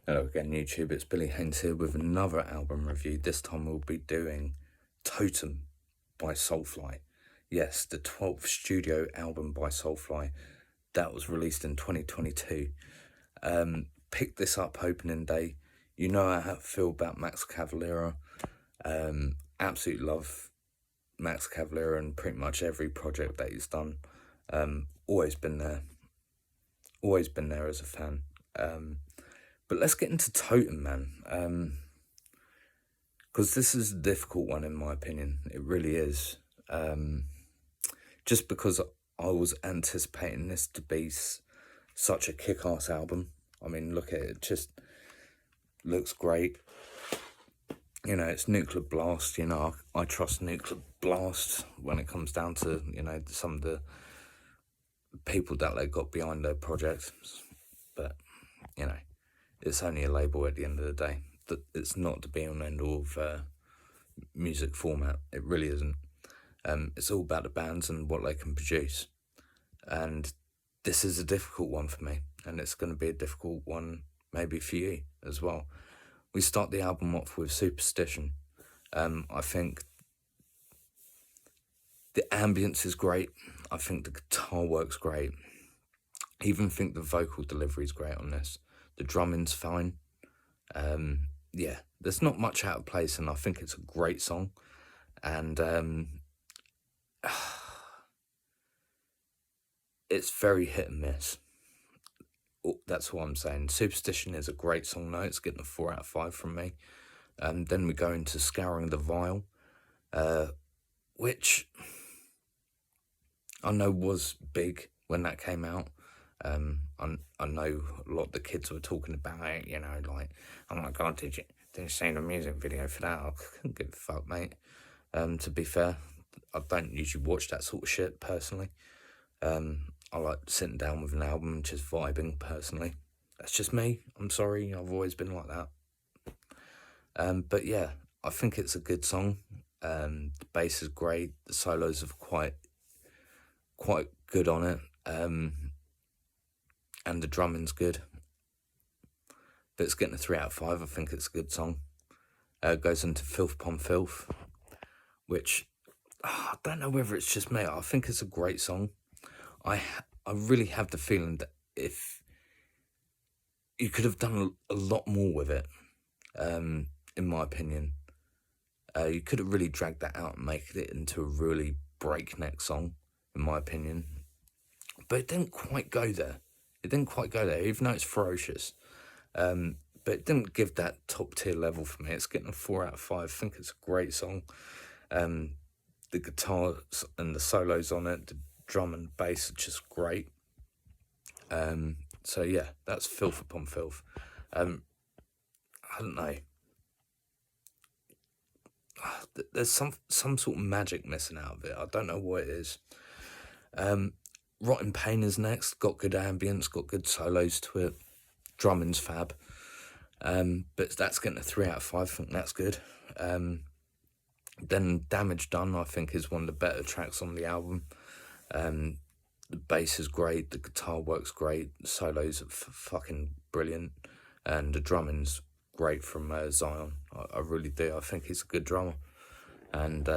Hello again, YouTube. It's Billy Haynes here with another album review. This time we'll be doing Totem by Soulfly. Yes, the 12th studio album by Soulfly that was released in 2022. Picked this up opening day. You know how I feel about Max Cavalera. Absolutely love Max Cavalera and pretty much every project that he's done. Always been there as a fan. But let's get into Totem, man, because this is a difficult one in my opinion. It really is. Just because I was anticipating this to be such a kick-ass album. I mean, look at it, it just looks great. You know, it's Nuclear Blast. You know, I trust Nuclear Blast when it comes down to, you know, some of the people that they got behind their projects. But, you know, it's only a label at the end of the day. It's not the be-all and end-all of music format. It really isn't. It's all about the bands and what they can produce. And this is a difficult one for me. And it's going to be a difficult one maybe for you as well. We start the album off with Superstition. I think the ambience is great. I think the guitar works great. I even think the vocal delivery is great on this. The drumming's fine. Yeah, there's not much out of place, and I think it's a great song. And it's very hit and miss. That's what I'm saying. Superstition is a great song though. It's getting a 4 out of 5 from me. Then we go into Scouring the Vial, which I know was big when that came out. I know a lot of the kids were talking about it, you know, like, oh my god, did you see the music video for that? I couldn't give a fuck, mate. To be fair, I don't usually watch that sort of shit personally. I like sitting down with an album and just vibing personally. That's just me. I'm sorry, I've always been like that. But yeah, I think it's a good song. The bass is great. The solos are quite good on it. And the drumming's good. But it's getting a 3 out of 5. I think it's a good song. It goes into Filth Upon Filth, which I don't know whether it's just me. I think it's a great song. I really have the feeling that if you could have done a lot more with it, in my opinion, you could have really dragged that out and made it into a really breakneck song, in my opinion. But it didn't quite go there. Even though it's ferocious. But it didn't give that top tier level for me. It's getting a 4 out of 5. I think it's a great song. The guitars and the solos on it, the drum and bass are just great. So yeah, that's Filth Upon Filth. I don't know. There's some sort of magic missing out of it. I don't know what it is. Rotten Pain is next. Got good ambience, got good solos to it. Drumming's fab. But that's getting a 3 out of 5. I think that's good. Then Damage Done, I think, is one of the better tracks on the album. The bass is great. The guitar works great. The solos are fucking brilliant. And the drumming's great from Zion. I really do. I think he's a good drummer. And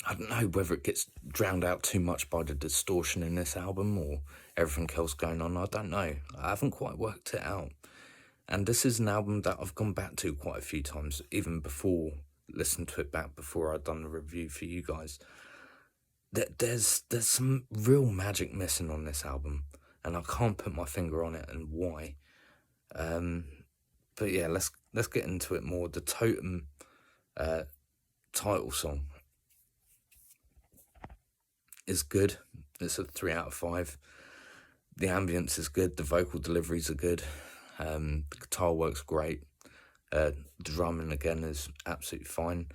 I don't know whether it gets drowned out too much by the distortion in this album or everything else going on. I don't know. I haven't quite worked it out. And this is an album that I've gone back to quite a few times, even before, listened to it back before I'd done the review for you guys. There's some real magic missing on this album, and I can't put my finger on it and why. But yeah, let's get into it more. The Totem title song is good. It's a 3 out of 5. The ambience is good. The vocal deliveries are good. The guitar works great. The drumming again is absolutely fine,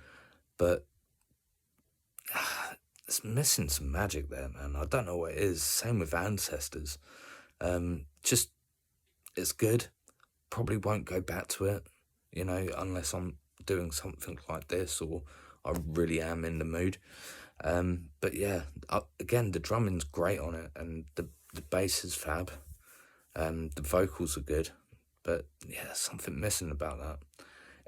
but it's missing some magic there, man. I don't know what it is. Same with Ancestors. Just it's good. Probably won't go back to it, you know, unless I'm doing something like this or I really am in the mood. But yeah, again, the drumming's great on it, and the bass is fab. The vocals are good. but yeah, something missing about that.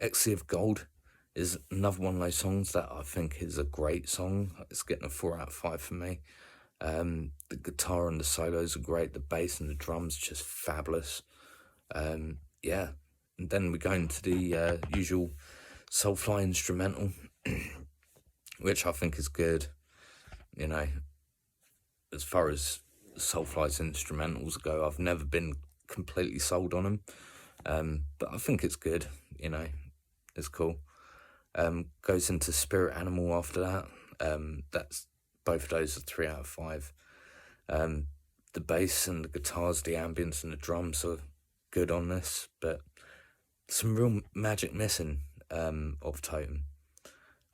Ecstasy of Gold is another one of those songs that I think is a great song. It's getting a 4 out of 5 for me. The guitar and the solos are great. The bass and the drums just fabulous. Yeah, and then we go into the usual soulfly instrumental, which I think is good. You know, as far as soulfly's instrumentals go, I've never been completely sold on them, but I think it's good. You know, it's cool. Goes into Spirit Animal after that. That's both of those are 3 out of 5. The bass and the guitars, the ambience and the drums are good on this, but some real magic missing of Totem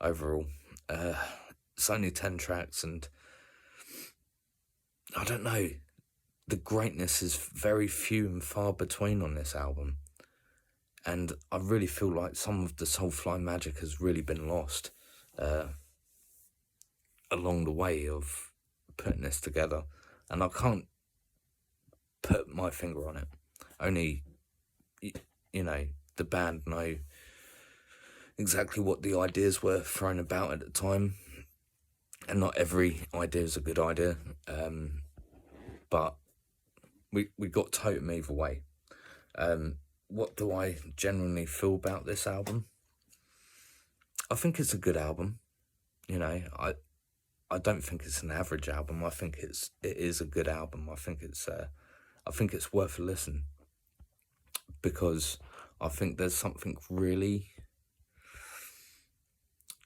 overall. It's only 10 tracks, and I don't know, the greatness is very few and far between on this album, and I really feel like some of the soulfly magic has really been lost along the way of putting this together, and I can't put my finger on it. Only, you know, the band know exactly what the ideas were thrown about at the time, and not every idea is a good idea, but we got Totem either way. What do I genuinely feel about this album? I think it's a good album. You know, I don't think it's an average album. I think it is a good album. I think it's worth a listen, because I think there's something really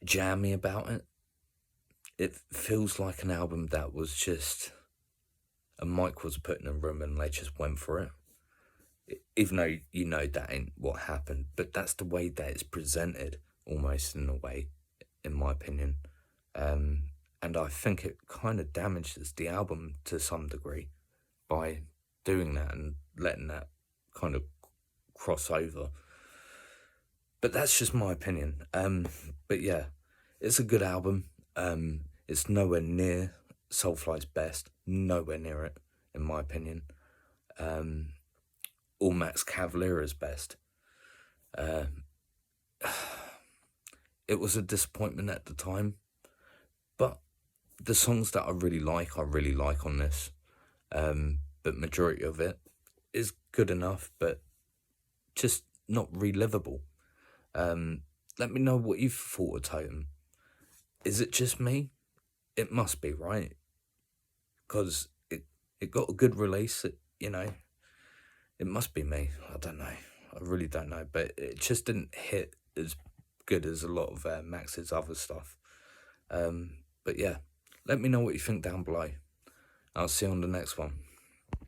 jammy about it. It feels like an album that was just a mic was put in a room and they just went for it. Even though you know that ain't what happened, but that's the way that it's presented, almost in a way, in my opinion. And I think it kind of damages the album to some degree by doing that and letting that kind of cross over. But that's just my opinion. But yeah, it's a good album. It's nowhere near Soulfly's best. Nowhere near it, in my opinion. Or Max Cavalera's best. It was a disappointment at the time, but the songs that I really like on this. But majority of it is good enough, but just not relivable. Let me know what you thought of Totem. Is it just me? It must be, right? Because it got a good release, you know. It must be me. I don't know. I really don't know. But it just didn't hit as good as a lot of Max's other stuff. But yeah, let me know what you think down below. I'll see you on the next one.